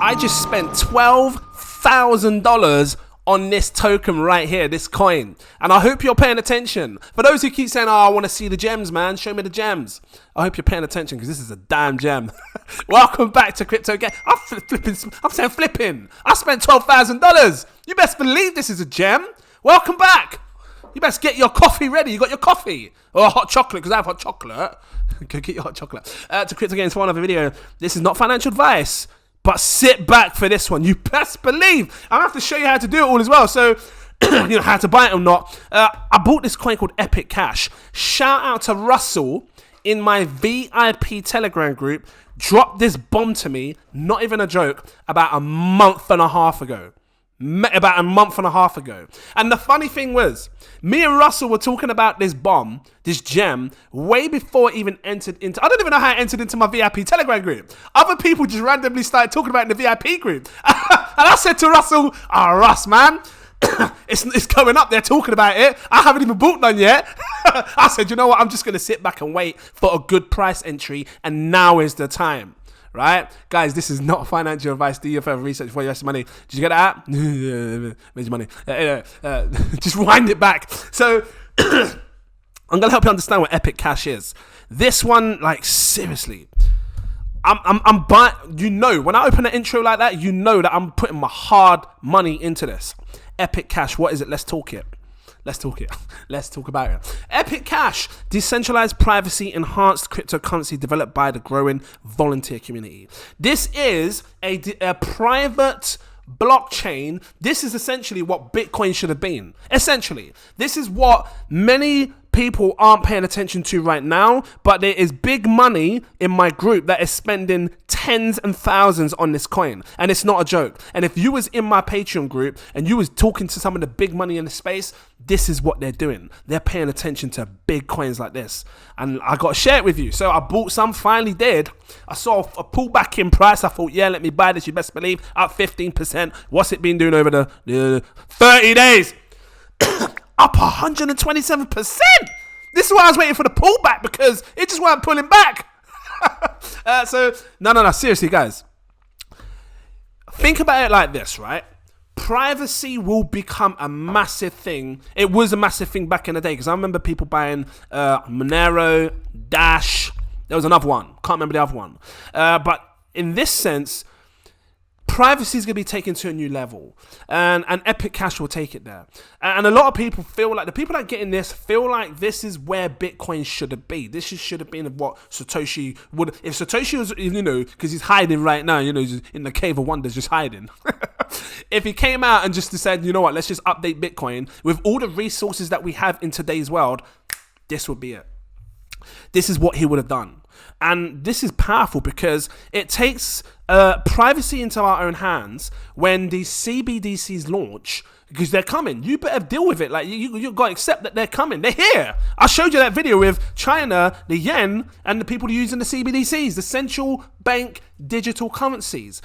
I just spent $12,000 on this token right here, this coin. And I hope you're paying attention. For those who keep saying, oh, I want to see the gems, man, show me the gems. I hope you're paying attention because this is a damn gem. Welcome back to cryptogains. I'm saying flipping. I spent $12,000. You best believe this is a gem. Welcome back. You best get your coffee ready. You got your coffee or hot chocolate because I have hot chocolate. Go get your hot chocolate. To cryptogains for another video. This is not financial advice. But sit back for this one. You best believe. I'm going to have to show you how to do it all as well. So, you know, how to buy it or not. I bought this coin called Epic Cash. Shout out to Russell in my VIP Telegram group. Dropped this bomb to me, not even a joke, about a month and a half ago. And the funny thing was, me and Russell were talking about this bomb, this gem, way before it even entered into... I don't even know how it entered into my VIP Telegram group. Other people just randomly started talking about it in the VIP group. And I said to Russell, Russ, man, it's going up. They're talking about it. I haven't even bought none yet. I said, you know what? I'm just going to sit back and wait for a good price entry. And now is the time. Right? Guys, this is not financial advice. Do your further research before you invest money. Did you get that? Made your money. Just wind it back. So, I'm going to help you understand what Epic Cash is. This one, like, seriously. I'm buying, you know, when I open an intro like that, you know that I'm putting my hard money into this. Epic Cash, what is it? Let's talk about it. Epic Cash, decentralized privacy enhanced cryptocurrency developed by the growing volunteer community. This is a private blockchain. This is essentially what Bitcoin should have been. Essentially, this is what many people aren't paying attention to right now, but there is big money in my group that is spending tens and thousands on this coin, and it's not a joke. And if you was in my Patreon group and you was talking to some of the big money in the space, this is what they're doing. They're paying attention to big coins like this, and I got to share it with you. So I bought some, finally did. I saw a pullback in price. I thought, yeah, let me buy this. You best believe, up 15%. What's it been doing over the 30 days? Up 127%. This is why I was waiting for the pullback, because it just weren't pulling back. So, no, seriously, guys. Think about it like this, right? Privacy will become a massive thing. It was a massive thing back in the day, because I remember people buying Monero, Dash. There was another one. Can't remember the other one. But in this sense, privacy is going to be taken to a new level, and Epic Cash will take it there. And a lot of people feel like, the people that get in this feel like this is where Bitcoin should have been. This should have been what Satoshi would, if Satoshi was, you know, because he's hiding right now, you know, he's in the cave of wonders, just hiding. If he came out and just said, you know what, let's just update Bitcoin with all the resources that we have in today's world, this would be it. This is what he would have done. And this is powerful because it takes privacy into our own hands when these CBDCs launch, because they're coming. You better deal with it. Like you got to accept that they're coming. They're here. I showed you that video with China, the yen, and the people using the CBDCs, the central bank digital currencies.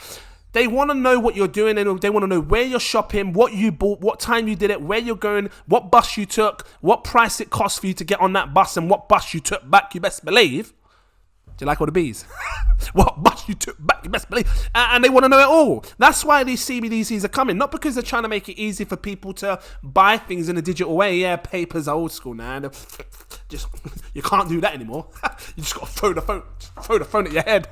They want to know what you're doing, and they want to know where you're shopping, what you bought, what time you did it, where you're going, what bus you took, what price it cost for you to get on that bus, and what bus you took back, you best believe. Do you like all the bees? What bus you took back, you best believe. And they want to know it all. That's why these CBDCs are coming. Not because they're trying to make it easy for people to buy things in a digital way. Yeah, paper's old school now. Just, you can't do that anymore. You just got to throw the phone at your head.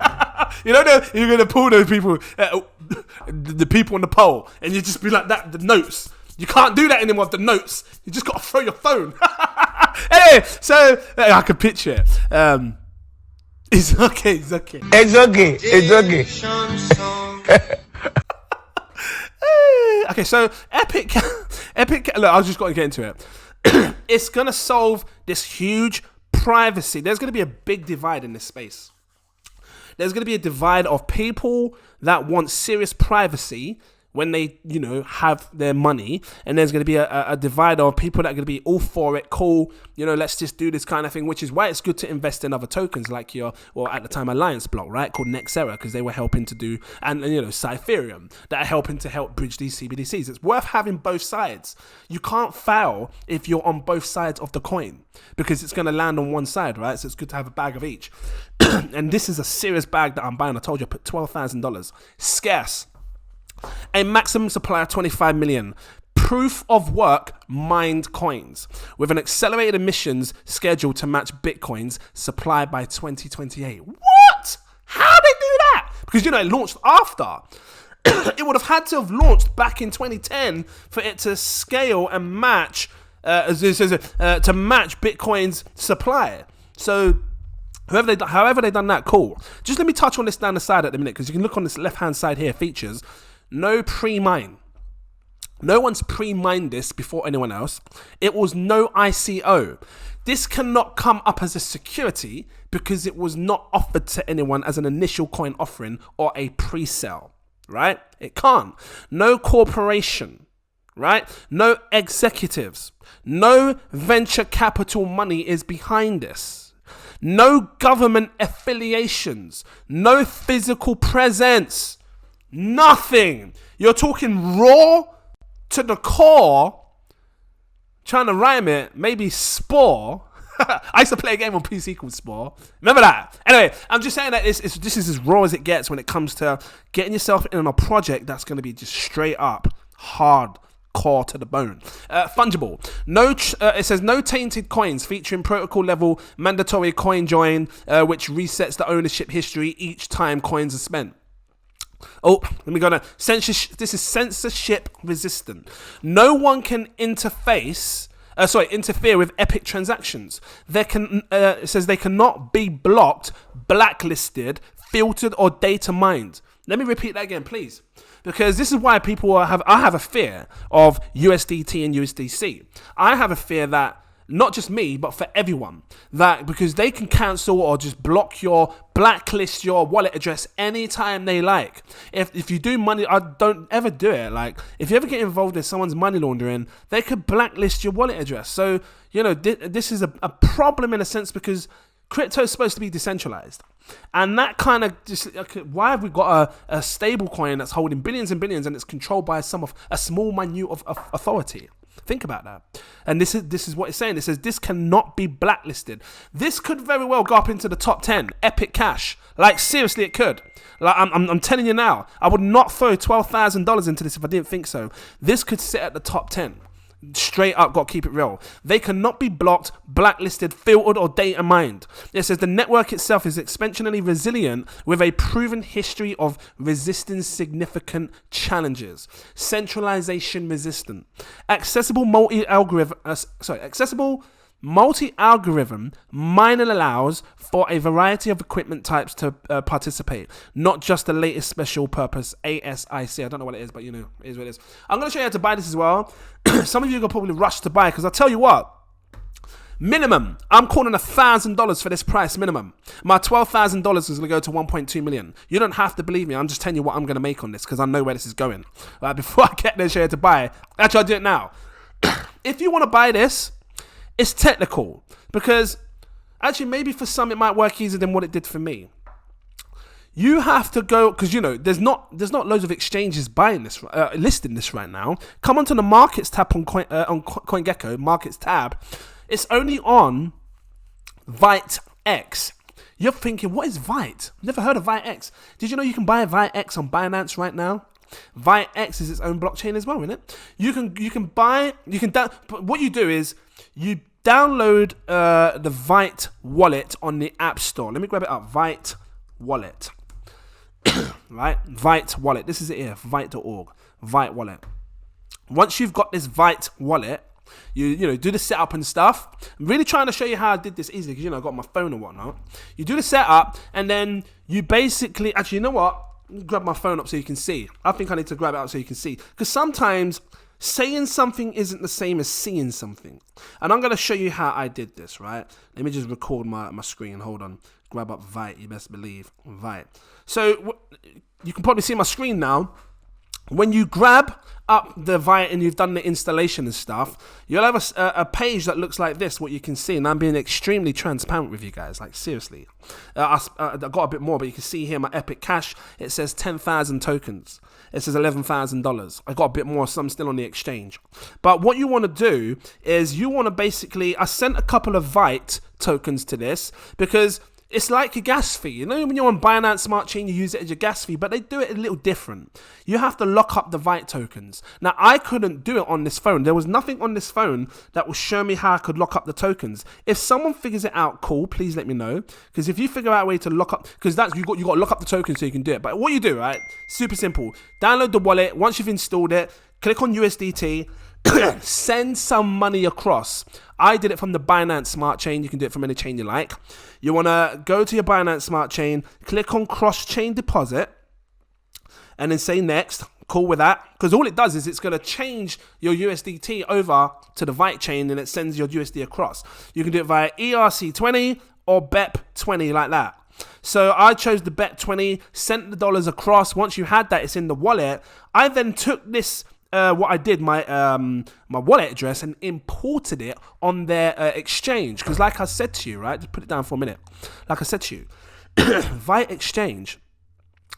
You know, you're going to pull those people, the people on the pole, and you just be like that, the notes. You can't do that anymore with the notes. You just got to throw your phone. Anyway, so I can picture it. It's okay. Okay, so Epic, look, I was just going to get into it. It's going to solve this huge privacy. There's going to be a big divide in this space. There's going to be a divide of people that want serious privacy when they, you know, have their money, and there's going to be a divide of people that are going to be all for it, cool, you know, let's just do this kind of thing, which is why it's good to invest in other tokens like at the time, Alliance Block, right, called Nexera, because they were helping to do, and you know, Cytherium, that are helping to help bridge these CBDCs. It's worth having both sides. You can't fail if you're on both sides of the coin, because it's going to land on one side, right? So it's good to have a bag of each. And this is a serious bag that I'm buying. I told you, I put $12,000. Scarce. A maximum supply of 25 million. Proof of work mined coins with an accelerated emissions scheduled to match Bitcoin's supply by 2028. What? How did they do that? Because, it launched after. It would have had to have launched back in 2010 for it to scale and match, to match Bitcoin's supply. So, however they done that, cool. Just let me touch on this down the side at the minute, because you can look on this left-hand side here, features. No pre-mine. No one's pre-mined this before anyone else. It was no ICO. This cannot come up as a security because it was not offered to anyone as an initial coin offering or a pre-sale, right? It can't. No corporation, right? No executives. No venture capital money is behind this. No government affiliations. No physical presence. Nothing. You're talking raw to the core, trying to rhyme it, maybe Spore. I used to play a game on PC called Spore. Remember that? Anyway, I'm just saying that this is as raw as it gets when it comes to getting yourself in on a project that's going to be just straight up hard core to the bone. Fungible. It says no tainted coins featuring protocol level mandatory coin join, which resets the ownership history each time coins are spent. Oh, let me go now. This is censorship resistant. No one can interfere with Epic transactions. It says they cannot be blocked, blacklisted, filtered, or data mined. Let me repeat that again, please. Because this is why I have a fear of USDT and USDC. I have a fear that, not just me, but for everyone, that because they can cancel or just blacklist your wallet address anytime they like. If you do money, I don't ever do it. Like, if you ever get involved in someone's money laundering, they could blacklist your wallet address. So, this is a problem in a sense, because crypto is supposed to be decentralized. And that kind of why have we got a stable coin that's holding billions and billions and it's controlled by a small minute of authority? Think about that. And this is what it's saying. It says this cannot be blacklisted. This could very well go up into the top 10. Epic Cash. Like, seriously, it could. Like, I'm telling you now, I would not throw $12,000 into this if I didn't think so. This could sit at the top 10. Straight up, got to keep it real. They cannot be blocked, blacklisted, filtered, or data mined. It says the network itself is exceptionally resilient with a proven history of resisting significant challenges. Centralization resistant. Accessible multi-algorithm mining allows for a variety of equipment types to participate, not just the latest special purpose ASIC. I don't know what it is, but it is what it is. I'm going to show you how to buy this as well. Some of you are probably rush to buy, because I'll tell you what, minimum, I'm calling $1,000 for this price minimum. My $12,000 is going to go to 1.2 million. You don't have to believe me. I'm just telling you what I'm going to make on this, because I know where this is going. Before I get there, show you how to buy. Actually, I'll do it now. If you want to buy this, it's technical, because actually maybe for some it might work easier than what it did for me. You have to go, because there's not loads of exchanges buying this, listing this right now. Come onto the markets tab on CoinGecko, markets tab. It's only on vite.x. You're thinking, what is Vite? Never heard of Vite.x. Did you know you can buy Vite.x on Binance right now? Vite.x is its own blockchain as well, isn't it? But what you do is you download the Vite wallet on the App Store. Let me grab it up. Vite wallet. Right? Vite wallet. This is it here. Vite.org. Vite wallet. Once you've got this Vite wallet, you do the setup and stuff. I'm really trying to show you how I did this easily, because I got my phone and whatnot. You do the setup, and then you basically, actually, you know what? Grab my phone up so you can see. I think I need to grab it out so you can see, because sometimes saying something isn't the same as seeing something. And I'm going to show you how I did this, right? Let me just record my screen. Hold on. Grab up Vite. You best believe. Vite. So you can probably see my screen now. When you grab up the Vite and you've done the installation and stuff, you'll have a page that looks like this, what you can see. And I'm being extremely transparent with you guys, like seriously. I got a bit more, but you can see here my Epic Cash. It says 10,000 tokens. It says $11,000. I got a bit more, some still on the exchange. But what you want to do is you want to basically, I sent a couple of Vite tokens to this, because It's like your gas fee. You know when you're on Binance Smart Chain, you use it as your gas fee, but they do it a little different. You have to lock up the vite tokens. Now, I couldn't do it on this phone. There was nothing on this phone that will show me how I could lock up the tokens. If someone figures it out, cool, please let me know. Because if you figure out a way to lock up, because that's you got to lock up the tokens so you can do it. But what you do, right? Super simple. Download the wallet. Once you've installed it, click on USDT. Send some money across. I did it from the Binance Smart Chain. You can do it from any chain you like. You want to go to your Binance Smart Chain, click on cross-chain deposit, and then say next. Cool with that, because all it does is it's going to change your USDT over to the vite chain, and it sends your USD across. You can do it via ERC20 or BEP20 like that. So I chose the BEP20, sent the dollars across. Once you had that, it's in the wallet. I then took this what I did, my wallet address, and imported it on their exchange. Because like I said to you, right, just put it down for a minute. Like I said to you, Vite Exchange,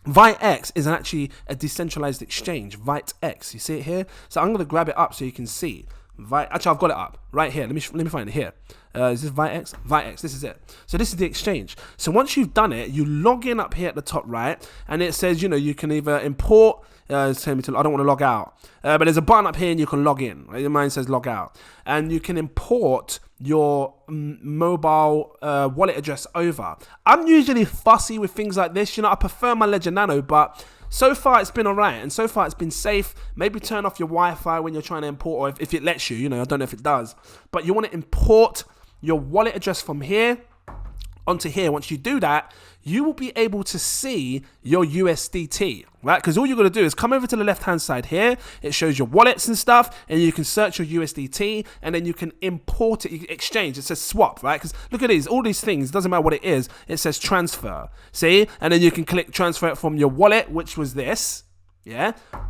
ViteX is actually a decentralized exchange. ViteX, you see it here? So I'm going to grab it up so you can see. Actually, I've got it up right here. Let me find it here. Is this ViteX? ViteX, this is it. So this is the exchange. So once you've done it, you log in up here at the top right, and it says, you can either import. It's telling me I don't want to log out, but there's a button up here and you can log in. Right? Mine says log out, and you can import your mobile wallet address over. I'm usually fussy with things like this. I prefer my Ledger Nano, but so far it's been alright, and so far it's been safe. Maybe turn off your Wi-Fi when you're trying to import, or if it lets you. I don't know if it does, but you want to import your wallet address from here onto here. Once you do that, you will be able to see your USDT, right? Because all you're going to do is come over to the left hand side here. It shows your wallets and stuff, and you can search your USDT, and then you can import it. You can exchange. It says swap, right? Because look at these, all these things, doesn't matter what it is, it says transfer. See? And then you can click transfer it from your wallet, which was this,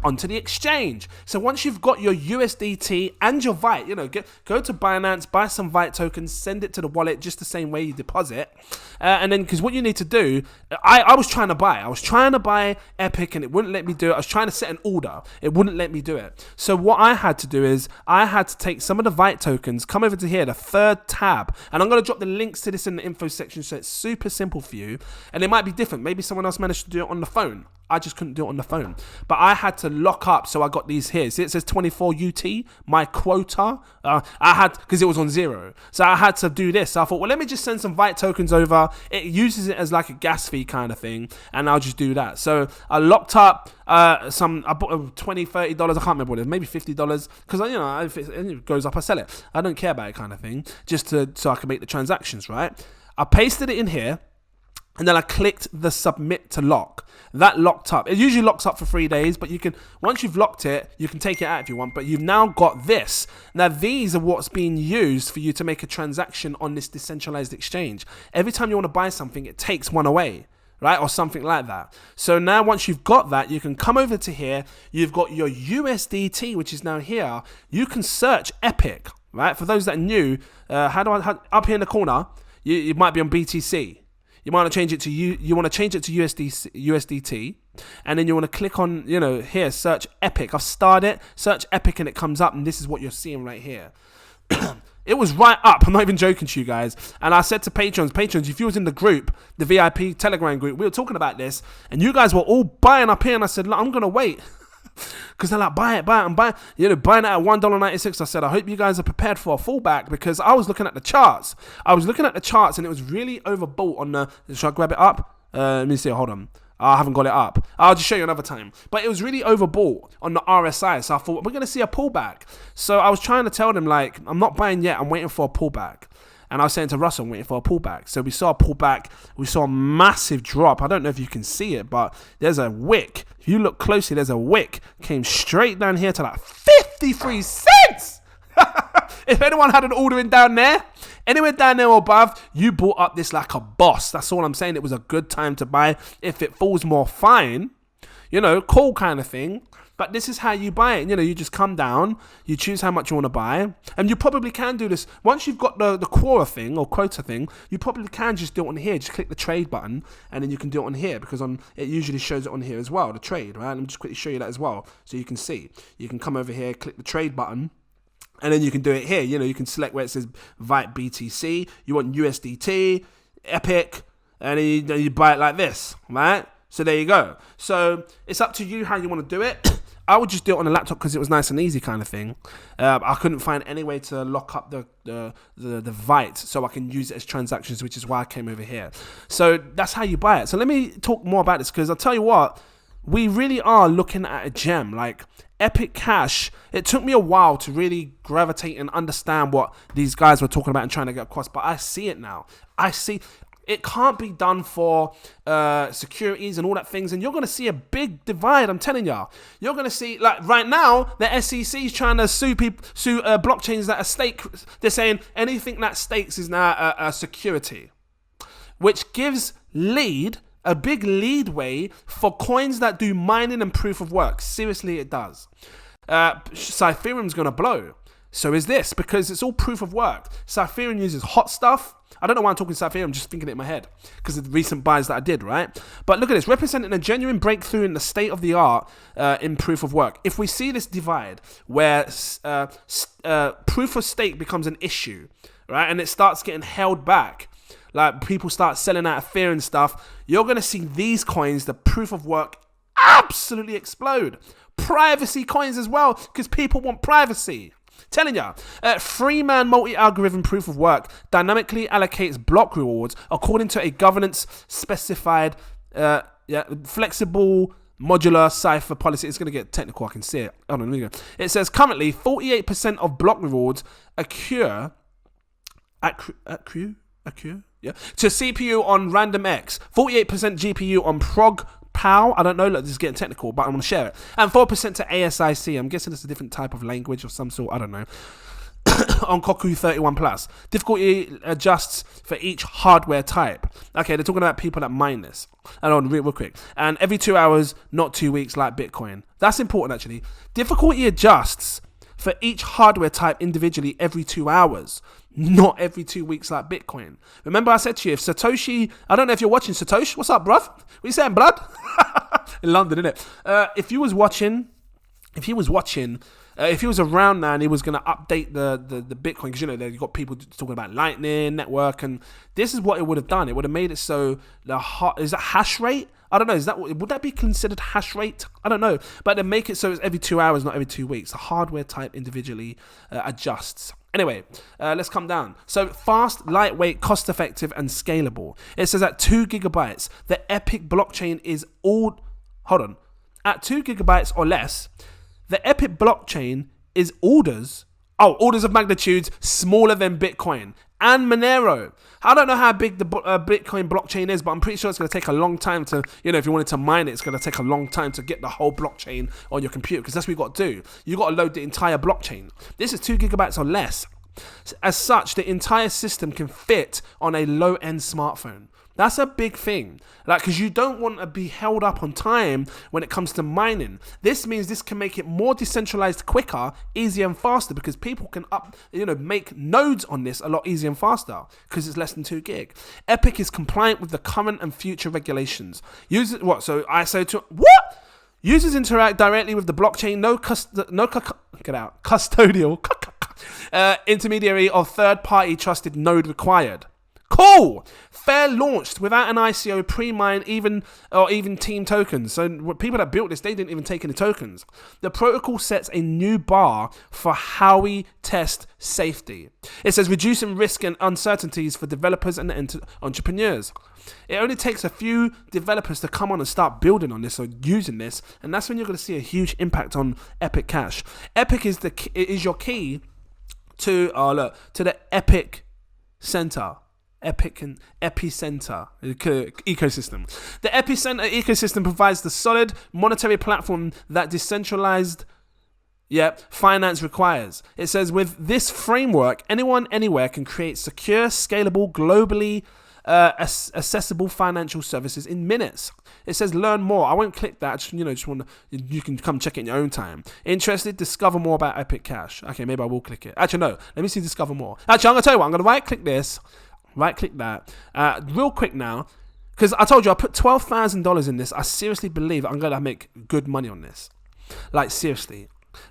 onto the exchange. So once you've got your USDT and your Vite, go to Binance, buy some Vite tokens, send it to the wallet just the same way you deposit. And then, because what you need to do, I was trying to buy Epic, and it wouldn't let me do it. I was trying to set an order. It wouldn't let me do it. So what I had to do is I had to take some of the Vite tokens, come over to here, the third tab, and I'm going to drop the links to this in the info section, so it's super simple for you. And it might be different. Maybe someone else managed to do it on the phone. I just couldn't do it on the phone. But I had to lock up, so I got these here. See, it says 24 UT, my quota. Because it was on 0. So I had to do this. So I thought, well, let me just send some Vite tokens over. It uses it as like a gas fee kind of thing, and I'll just do that. So I locked up I bought $20, $30. I can't remember what it is, maybe $50. Because, if it goes up, I sell it. I don't care about it kind of thing, so I can make the transactions, right? I pasted it in here. And then I clicked the submit to lock. That locked up. It usually locks up for 3 days, but once you've locked it, you can take it out if you want, but you've now got this. Now, these are what's being used for you to make a transaction on this decentralized exchange. Every time you want to buy something, it takes one away, right? Or something like that. So now once you've got that, you can come over to here. You've got your USDT, which is now here. You can search Epic, right? For those that are new, up here in the corner, you might be on BTC. You want to change it to USDT, and then you want to click on, here, search Epic. I've started it, search Epic, and it comes up, and this is what you're seeing right here. It was right up. I'm not even joking to you guys. And I said to patrons, if you was in the group, the VIP Telegram group, we were talking about this, and you guys were all buying up here, and I said, look, I'm going to wait. Because they're like, buy it, and buy it. Buying it at $1.96. I said, I hope you guys are prepared for a fallback, because I was looking at the charts. And it was really overbought on the... Should I grab it up? Let me see. Hold on. I haven't got it up. I'll just show you another time. But it was really overbought on the RSI. So I thought, we're going to see a pullback. So I was trying to tell them, I'm not buying yet. I'm waiting for a pullback. And I was saying to Russell, I'm waiting for a pullback. So we saw a pullback. We saw a massive drop. I don't know if you can see it, but there's a wick. If you look closely, there's a wick. Came straight down here to 53 cents. If anyone had an ordering down there, anywhere down there or above, you bought up this like a boss. That's all I'm saying. It was a good time to buy. If it falls more, fine. Cool kind of thing. But this is how you buy it. You just come down, you choose how much you want to buy, and you probably can do this. Once you've got the quota thing, you probably can just do it on here. Just click the trade button, and then you can do it on here, because it usually shows it on here as well, the trade, right? Let me just quickly show you that as well, so you can see. You can come over here, click the trade button, and then you can do it here. You can select where it says Vite BTC. You want USDT, Epic, and then you buy it like this, right? So there you go. So it's up to you how you want to do it. I would just do it on a laptop because it was nice and easy kind of thing. I couldn't find any way to lock up the vite so I can use it as transactions, which is why I came over here. So that's how you buy it. So let me talk more about this, because I'll tell you what, we really are looking at a gem. Like Epic Cash, it took me a while to really gravitate and understand what these guys were talking about and trying to get across, but I see it now. I see it can't be done for securities and all that things, and you're going to see a big divide. I'm telling y'all, you're going to see, like right now, the SEC is trying to sue blockchains that are stake. They're saying anything that stakes is now a security, which gives a big leadway for coins that do mining and proof of work. Seriously, it does. Cypherum's going to blow. So is this, because it's all proof of work. Cypherum uses hot stuff. I don't know why I'm talking Cypherum, I'm just thinking it in my head because of the recent buys that I did, right? But look at this, representing a genuine breakthrough in the state of the art in proof of work. If we see this divide where proof of stake becomes an issue, right, and it starts getting held back, like people start selling out of fear and stuff, you're going to see these coins, the proof of work, absolutely explode. Privacy coins as well, because people want privacy. Telling ya, free-man multi-algorithm proof of work dynamically allocates block rewards according to a governance specified, flexible modular cipher policy. It's going to get technical, I can see it. Hold on, let me go. It says currently 48% of block rewards accrue to CPU on random X, 48% GPU on prog POW, I don't know, look, this is getting technical, but I'm going to share it. And 4% to ASIC, I'm guessing it's a different type of language of some sort, I don't know. On Koku 31 Plus. Difficulty adjusts for each hardware type. Okay, they're talking about people that mine this. And on real quick. And every 2 hours, not 2 weeks like Bitcoin. That's important, actually. Difficulty adjusts for each hardware type individually every 2 hours, not every 2 weeks like Bitcoin. Remember I said to you, if Satoshi, I don't know if you're watching Satoshi, what's up, bruv? What you saying, blood? In London, innit? If he was around now and he was going to update the Bitcoin, because, you know, you've got people talking about Lightning Network, and this is what it would have done. It would have made it so is that hash rate? I don't know. Would that be considered hash rate? I don't know. But they make it so it's every 2 hours, not every 2 weeks. The hardware type individually adjusts. Anyway, let's come down. So fast, lightweight, cost-effective, and scalable. It says at 2 gigabytes, the Epic blockchain is all... Hold on. At 2 gigabytes or less, the Epic blockchain is orders of magnitudes smaller than Bitcoin and Monero. I don't know how big the Bitcoin blockchain is, but I'm pretty sure it's going to take a long time to, you know, if you wanted to mine it, it's going to take a long time to get the whole blockchain on your computer, because that's what you got to do. You got to load the entire blockchain. This is 2 gigabytes or less. As such, the entire system can fit on a low-end smartphone. That's a big thing, like, because you don't want to be held up on time when it comes to mining. This means this can make it more decentralized, quicker, easier and faster, because people can make nodes on this a lot easier and faster because it's less than 2 gig. Epic is compliant with the current and future regulations. Users interact directly with the blockchain. No custodial intermediary or third-party trusted node required. Cool! Fair launched without an ICO, pre-mine, even team tokens. So people that built this, they didn't even take any tokens. The protocol sets a new bar for how we test safety. It says reducing risk and uncertainties for developers and entrepreneurs. It only takes a few developers to come on and start building on this or using this, and that's when you're going to see a huge impact on Epic Cash. Epic is your key to the Epic Center. Epic and Epicenter ecosystem. The Epicenter ecosystem provides the solid monetary platform that decentralized finance requires. It says with this framework, anyone, anywhere can create secure, scalable, globally accessible financial services in minutes. It says learn more. I won't click that. You can come check it in your own time. Interested? Discover more about Epic Cash. Okay, maybe I will click it. Actually, no. Let me see discover more. Actually, I'm going to tell you what. I'm going to right click this. Right click that. Real quick now, because I told you I put $12,000 in this. I seriously believe I'm going to make good money on this. Like, seriously.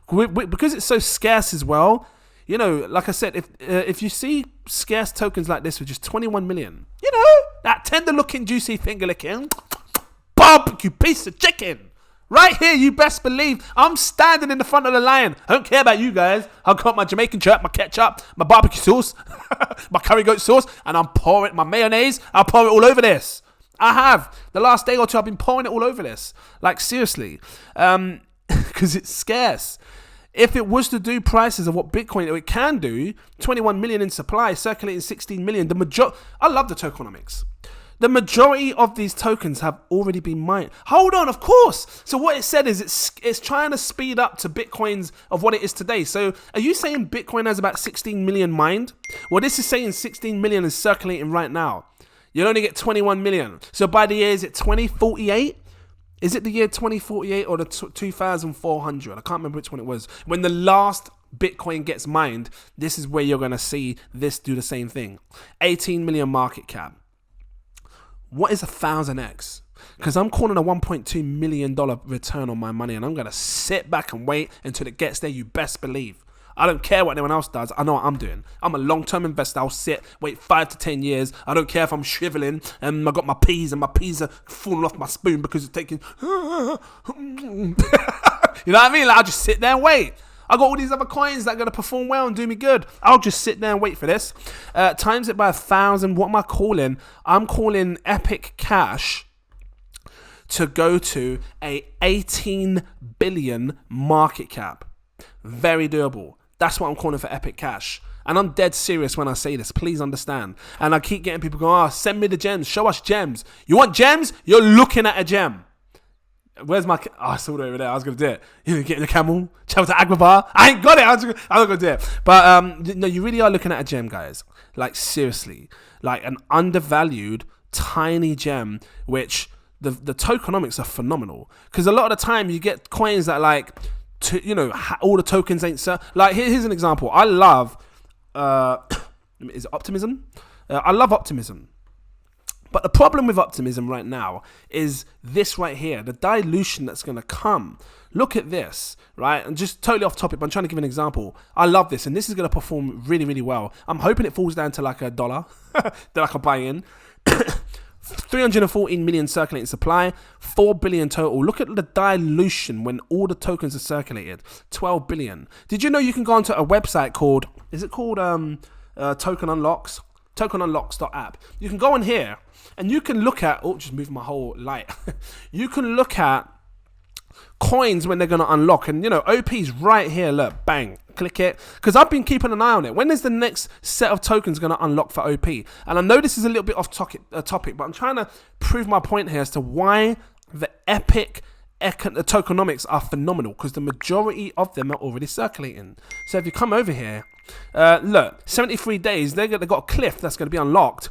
Because it's so scarce as well, You know, like I said, if you see scarce tokens like this with just 21 million, you know, that tender looking, juicy finger licking, barbecue piece of chicken. Right here, you best believe I'm standing in the front of the line. I don't care about you guys. I've got my Jamaican chirp, my ketchup, my barbecue sauce, my curry goat sauce, and I'm pouring my mayonnaise. I'll pour it all over this. I have. The last day or two, I've been pouring it all over this. Like, seriously. Because it's scarce. If it was to do prices of what Bitcoin it can do, 21 million in supply, circulating 16 million, I love the tokenomics. The majority of these tokens have already been mined. Hold on, of course. So what it said is it's trying to speed up to Bitcoins of what it is today. So are you saying Bitcoin has about 16 million mined? Well, this is saying 16 million is circulating right now. You'll only get 21 million. So by the year, is it 2048? Is it the year 2048 or the 2400? I can't remember which one it was. When the last Bitcoin gets mined, this is where you're going to see this do the same thing. 18 million market cap. What is 1000x? Because I'm calling a $1.2 million return on my money, and I'm going to sit back and wait until it gets there, you best believe. I don't care what anyone else does. I know what I'm doing. I'm a long-term investor. I'll sit, wait 5 to 10 years. I don't care if I'm shriveling and I got my peas and my peas are falling off my spoon because it's taking... you know what I mean? Like, I'll just sit there and wait. I got all these other coins that are going to perform well and do me good. I'll just sit there and wait for this. Times it by 1,000. What am I calling? I'm calling Epic Cash to go to a 18 billion market cap. Very doable. That's what I'm calling for Epic Cash. And I'm dead serious when I say this. Please understand. And I keep getting people going, send me the gems. Show us gems. You want gems? You're looking at a gem. Where's my... I saw it over there. I was going to do it. You know, getting the camel. Travel to Agrabah. I ain't got it. I'm not going to do it. But no, you really are looking at a gem, guys. Like, seriously. Like, an undervalued, tiny gem, which the tokenomics are phenomenal. Because a lot of the time, you get coins that, like, all the tokens ain't... Like, here's an example. I love... is it Optimism? I love Optimism. But the problem with Optimism right now is this right here, the dilution that's going to come. Look at this, right? And just totally off topic, but I'm trying to give an example. I love this, and this is going to perform really, really well. I'm hoping it falls down to like $1 that I can buy in. 314 million circulating supply, 4 billion total. Look at the dilution when all the tokens are circulated. 12 billion. Did you know you can go onto a website called, is it called Token Unlocks? tokenunlocks.app. You can go on here and you can look at, just move my whole light. You can look at coins when they're going to unlock, and OP's right here. Look, bang, click it, because I've been keeping an eye on it. When is the next set of tokens going to unlock for OP? And I know this is a little bit off topic, but I'm trying to prove my point here as to why the Epic tokenomics are phenomenal, because the majority of them are already circulating. So if you come over here, look, 73 days, they've got a cliff that's going to be unlocked.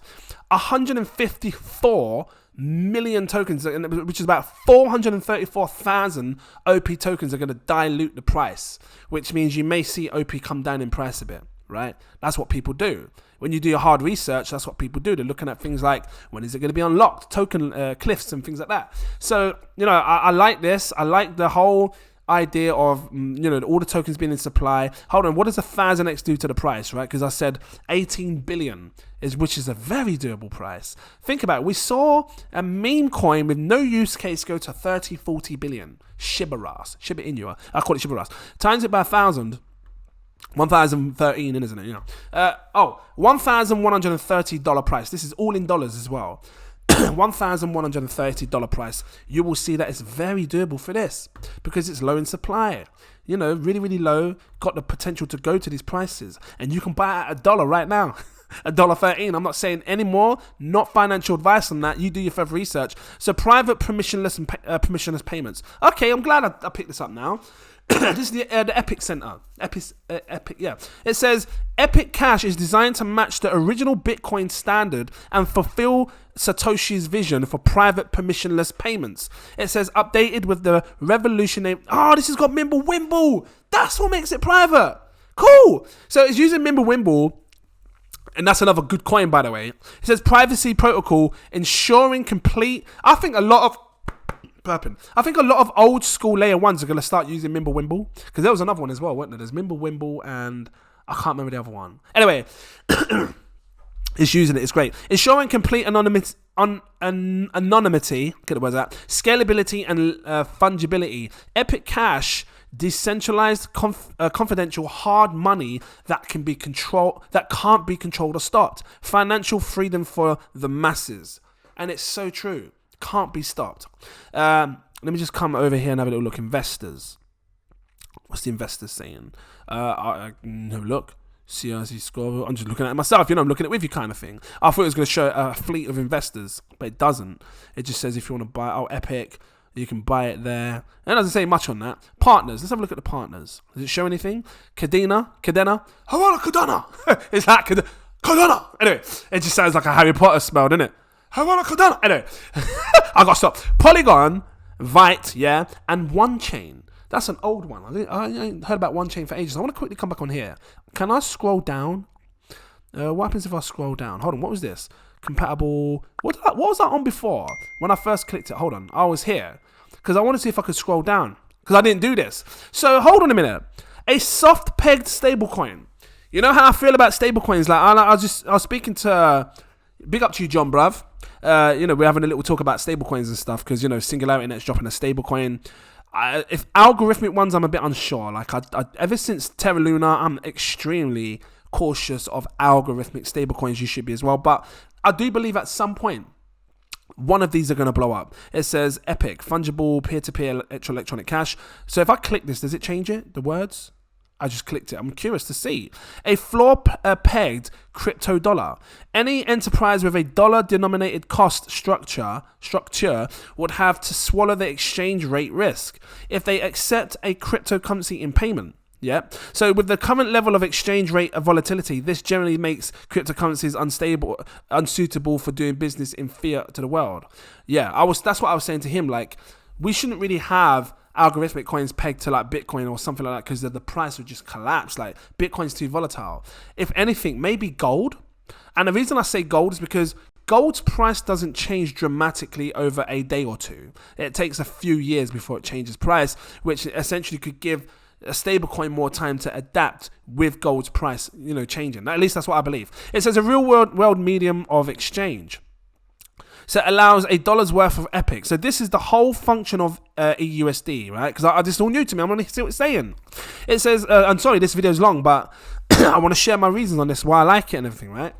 154 million tokens, which is about 434,000 OP tokens, are going to dilute the price, which means you may see OP come down in price a bit, right? That's what people do. When you do your hard research, that's what people do. They're looking at things like, when is it going to be unlocked? Token cliffs and things like that. So, I like this. I like the whole idea of, all the tokens being in supply. Hold on, what does 1000x do to the price, right? Because I said 18 billion, which is a very doable price. Think about it. We saw a meme coin with no use case go to 30, 40 billion. Shiba Inu. I call it Shiba Ras. Times it by 1,000. 1,013, isn't it? $1,130 price. This is all in dollars as well. $1,130 price. You will see that it's very doable for this because it's low in supply. Really, really low. Got the potential to go to these prices, and you can buy it at $1 right now. $1.13. I'm not saying any more. Not financial advice on that. You do your further research. So private permissionless and permissionless payments. Okay, I'm glad I picked this up now. This is the Epic Center. Epic, yeah. It says Epic Cash is designed to match the original Bitcoin standard and fulfill Satoshi's vision for private permissionless payments. It says updated with the revolutionary. This has got Mimblewimble. That's what makes it private. Cool. So it's using Mimblewimble. And that's another good coin, by the way. It says privacy protocol ensuring complete. I think a lot of old school layer ones are going to start using Mimblewimble, because there was another one as well, wasn't there? There's Mimblewimble, and I can't remember the other one. Anyway, it's using it. It's great. It's showing complete anonymity, get the words out, scalability and fungibility. Epic Cash, decentralized, confidential, hard money that can't be controlled or stopped. Financial freedom for the masses. And it's so true. Can't be stopped. Let me just come over here and have a little look. Investors. What's the investors saying? I have a look. CRC score. I'm just looking at it myself. I'm looking at it with you kind of thing. I thought it was going to show a fleet of investors, but it doesn't. It just says if you want to buy Epic, you can buy it there. It doesn't say much on that. Partners. Let's have a look at the partners. Does it show anything? Cadena. Hawana Cadena. It's like Cadena. Anyway, it just sounds like a Harry Potter spell, doesn't it? Hawana Cadena. Anyway, I got to stop. Polygon, Vite, yeah, and OneChain. That's an old one. I ain't heard about OneChain for ages. I want to quickly come back on here. Can I scroll down? What happens if I scroll down? Hold on, what was this? Compatible. What was that on before? When I first clicked it. Hold on, I was here. Because I want to see if I could scroll down. Because I didn't do this. So, hold on a minute. A soft-pegged stablecoin. You know how I feel about stablecoins? Like, I was speaking to... Big up to you, John, bruv. We're having a little talk about stablecoins and stuff. Because, Singularity Net's dropping a stablecoin. If algorithmic ones, I'm a bit unsure. Like, ever since Terra Luna, I'm extremely cautious of algorithmic stablecoins. You should be as well. But I do believe at some point, one of these are going to blow up. It says Epic, fungible, peer-to-peer electronic cash. So if I click this, does it change it? The words? I just clicked it. I'm curious to see. A floor-pegged crypto dollar. Any enterprise with a dollar-denominated cost structure would have to swallow the exchange rate risk if they accept a cryptocurrency in payment. Yeah. So with the current level of exchange rate of volatility, this generally makes cryptocurrencies unsuitable for doing business in fiat to the world. Yeah. That's what I was saying to him. Like, we shouldn't really have algorithmic coins pegged to like Bitcoin or something like that because the price would just collapse. Like, Bitcoin's too volatile. If anything, maybe gold. And the reason I say gold is because gold's price doesn't change dramatically over a day or two. It takes a few years before it changes price, which essentially could give a stablecoin more time to adapt with gold's price, changing. At least that's what I believe. It says a real world medium of exchange. So it allows a dollar's worth of Epic. So this is the whole function of EUSD, right? Because this is all new to me. I want to see what it's saying. It says, I'm sorry, this video is long, but I want to share my reasons on this, why I like it and everything, right?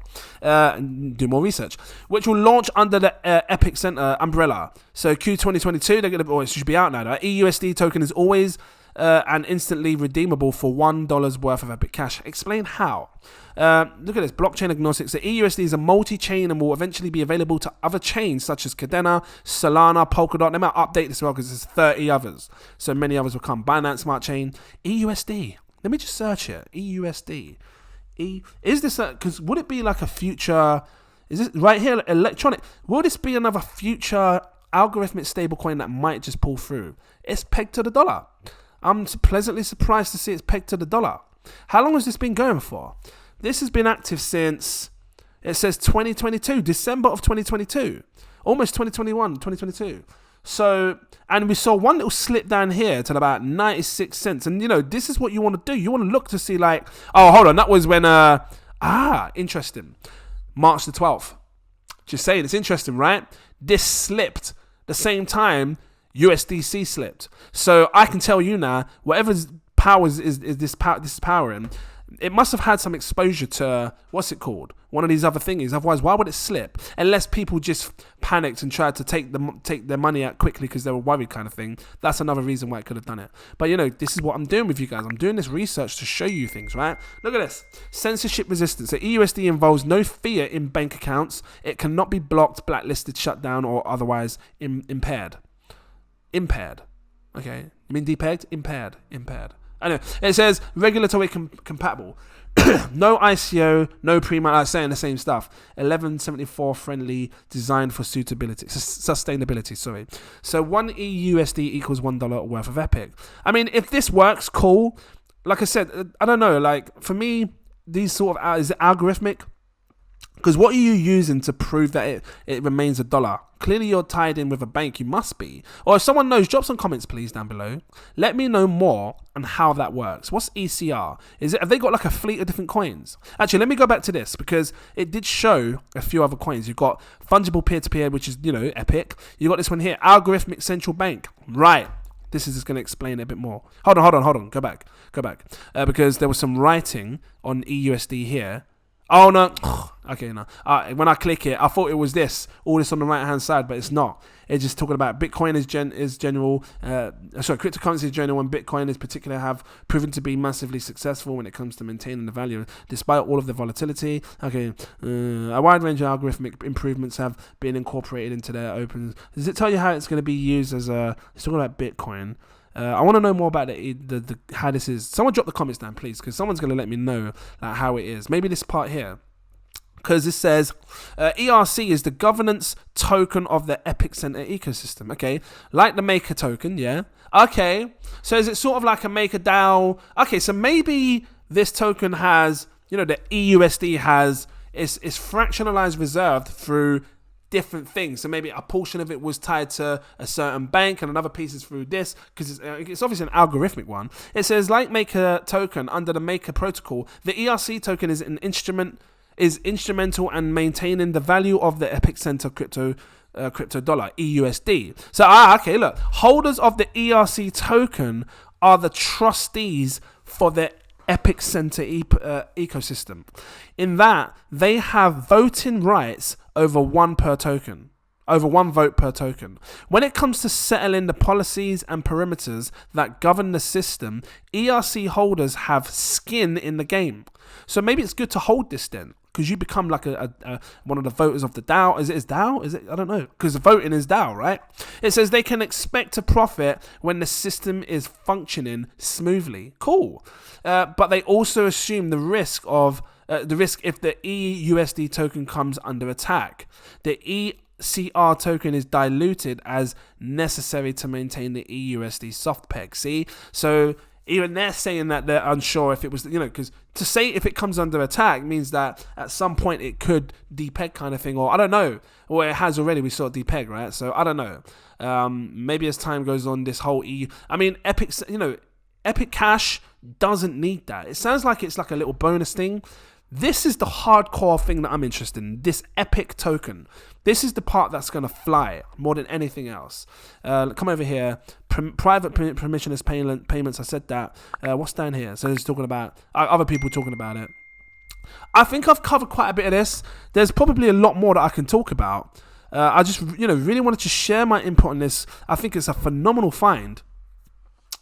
Do more research. Which will launch under the Epic Center umbrella. So Q 2022, it should be out now. Right? EUSD token is always and instantly redeemable for $1 worth of Epic Cash. Explain how. Look at this, blockchain agnostic. So EUSD is a multi-chain and will eventually be available to other chains such as Cadena, Solana, Polkadot. They might update this as well because there's 30 others. So many others will come. Binance Smart Chain. EUSD. Let me just search it. EUSD. Is this because would it be like a future? Is this right here electronic? Will this be another future algorithmic stablecoin that might just pull through? It's pegged to the dollar. I'm pleasantly surprised to see it's pegged to the dollar. How long has this been going for? This has been active since, it says 2022, December of 2022. Almost 2022. So, and we saw one little slip down here to about 96 cents. And, this is what you want to do. You want to look to see like, oh, hold on, that was when, interesting. March the 12th. Just saying, it's interesting, right? This slipped the same time USDC slipped. So I can tell you now, whatever's powers is this powering, it must have had some exposure to, what's it called? One of these other thingies. Otherwise, why would it slip? Unless people just panicked and tried to take their money out quickly because they were worried kind of thing. That's another reason why it could have done it. But, this is what I'm doing with you guys. I'm doing this research to show you things, right? Look at this. Censorship resistance. So EUSD involves no fiat in bank accounts. It cannot be blocked, blacklisted, shut down, or otherwise impaired. Impaired. Okay. You mean depegged? Impaired. Anyway, it says regulatory compatible. No ICO, no pre-mine, saying the same stuff. 1174 friendly, designed for sustainability, sorry. So 1 EUSD equals $1 worth of Epic. I mean, if this works, cool. Like I said, I don't know, like for me, these sort of, is it algorithmic? Because what are you using to prove that it remains a dollar? Clearly you're tied in with a bank, you must be. Or if someone knows, drop some comments please down below. Let me know more on how that works. What's ECR? Have they got like a fleet of different coins? Actually, let me go back to this because it did show a few other coins. You've got fungible peer-to-peer, which is, epic. You got this one here, algorithmic central bank. Right. This is just going to explain it a bit more. Hold on. Go back. Because there was some writing on EUSD here. Oh, no. Okay, no. When I click it, I thought it was all this on the right-hand side, but it's not. It's just talking about Bitcoin is general. Cryptocurrency is general, and Bitcoin is particular have proven to be massively successful when it comes to maintaining the value, despite all of the volatility. Okay, a wide range of algorithmic improvements have been incorporated into their open. Does it tell you how it's going to be used as a? It's talking about Bitcoin. I want to know more about the how this is. Someone drop the comments down, please, because someone's going to let me know how it is. Maybe this part here. Because it says ERC is the governance token of the epicenter ecosystem. Okay, like the Maker token, yeah. Okay, so is it sort of like a Maker DAO? Okay, so maybe this token has, the EUSD has is fractionalized reserved through different things. So maybe a portion of it was tied to a certain bank and another piece is through this, because it's obviously an algorithmic one. It says like Maker token under the Maker protocol, the ERC token is instrumental in maintaining the value of the epicenter crypto dollar, EUSD. So okay, look, holders of the ERC token are the trustees for the epicenter ecosystem, in that they have voting rights over one vote per token. When it comes to settling the policies and perimeters that govern the system, ERC holders have skin in the game. So maybe it's good to hold this then, because you become like a one of the voters of the DAO. Is it DAO? Is it? I don't know. Because voting is DAO, right? It says they can expect to profit when the system is functioning smoothly. Cool. But they also assume the risk if the EUSD token comes under attack. The ECR token is diluted as necessary to maintain the EUSD soft peg. See? So even they're saying that they're unsure if it was, because to say if it comes under attack means that at some point it could depeg kind of thing, or I don't know, or it has already. We saw it depeg, right? So I don't know. Maybe as time goes on, this whole Epic Cash doesn't need that. It sounds like it's like a little bonus thing. This is the hardcore thing that I'm interested in. This Epic token. This is the part that's going to fly more than anything else. Come over here. Private permissionless payments. I said that. What's down here? So it's talking about other people talking about it. I think I've covered quite a bit of this. There's probably a lot more that I can talk about. I just really wanted to share my input on this. I think it's a phenomenal find.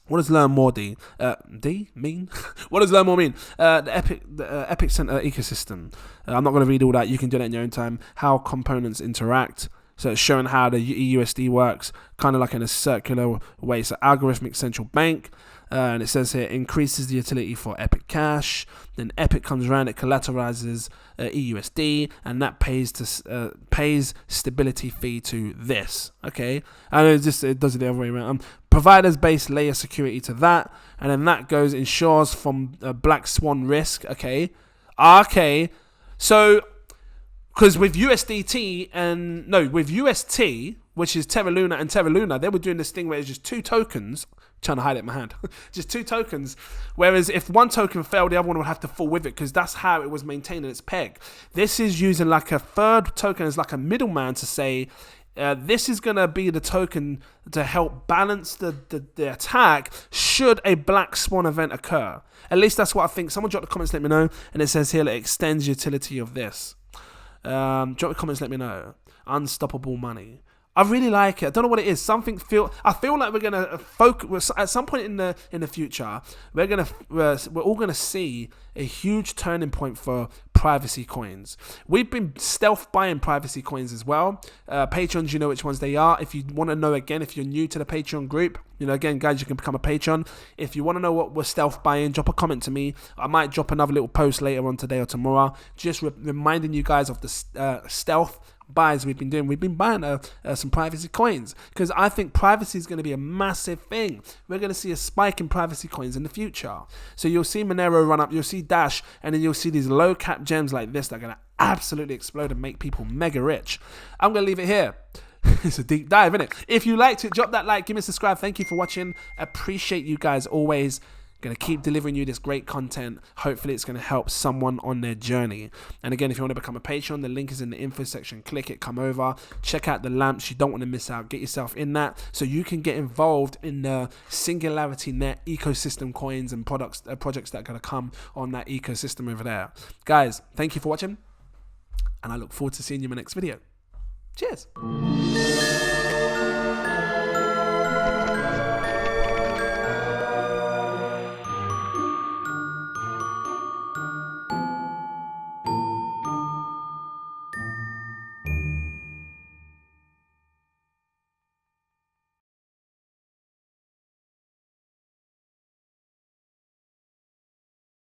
What does learn more mean? What does learn more mean? The epicenter ecosystem. I'm not going to read all that. You can do that in your own time. How components interact. So it's showing how the EUSD works, kind of like in a circular way. So algorithmic central bank. And it says here, increases the utility for Epic Cash. Then Epic comes around, it collateralizes EUSD, and that pays stability fee to this. Okay, and it does it the other way around. Providers base layer security to that, and then that ensures from black swan risk. Okay, so because with USDT with UST, which is Terra Luna and Terra Luna, they were doing this thing where it's just two tokens. Trying to hide it in my hand. Just two tokens. Whereas if one token failed, the other one would have to fall with it, because that's how it was maintaining its peg. This is using like a third token as like a middleman to say, this is going to be the token to help balance the attack should a black swan event occur. At least that's what I think. Someone drop the comments, let me know. And it says here, it extends utility of this. Drop the comments, let me know. Unstoppable money. I really like it. I don't know what it is. I feel like we're gonna focus at some point in the future. We're all gonna see a huge turning point for privacy coins. We've been stealth buying privacy coins as well. Patrons, you know which ones they are. If you want to know, again, if you're new to the Patreon group, again, guys, you can become a patron. If you want to know what we're stealth buying, drop a comment to me. I might drop another little post later on today or tomorrow, just reminding you guys of the stealth buys we've been doing. We've been buying some privacy coins, because I think privacy is going to be a massive thing. We're going to see a spike in privacy coins in the future. So you'll see Monero run up, you'll see Dash, and then you'll see these low cap gems like this that are going to absolutely explode and make people mega rich. I'm going to leave it here. It's a deep dive, isn't it? If you liked it, drop that like, give me a subscribe. Thank you for watching. Appreciate you guys always. Going to keep delivering you this great content. Hopefully it's going to help someone on their journey. And again, if you want to become a patron, the link is in the info section. Click it, come over, check out the lamps. You don't want to miss out. Get yourself in that so you can get involved in the Singularity Net ecosystem coins and projects that are going to come on that ecosystem over there. Guys, thank you for watching, and I look forward to seeing you in my next video. Cheers.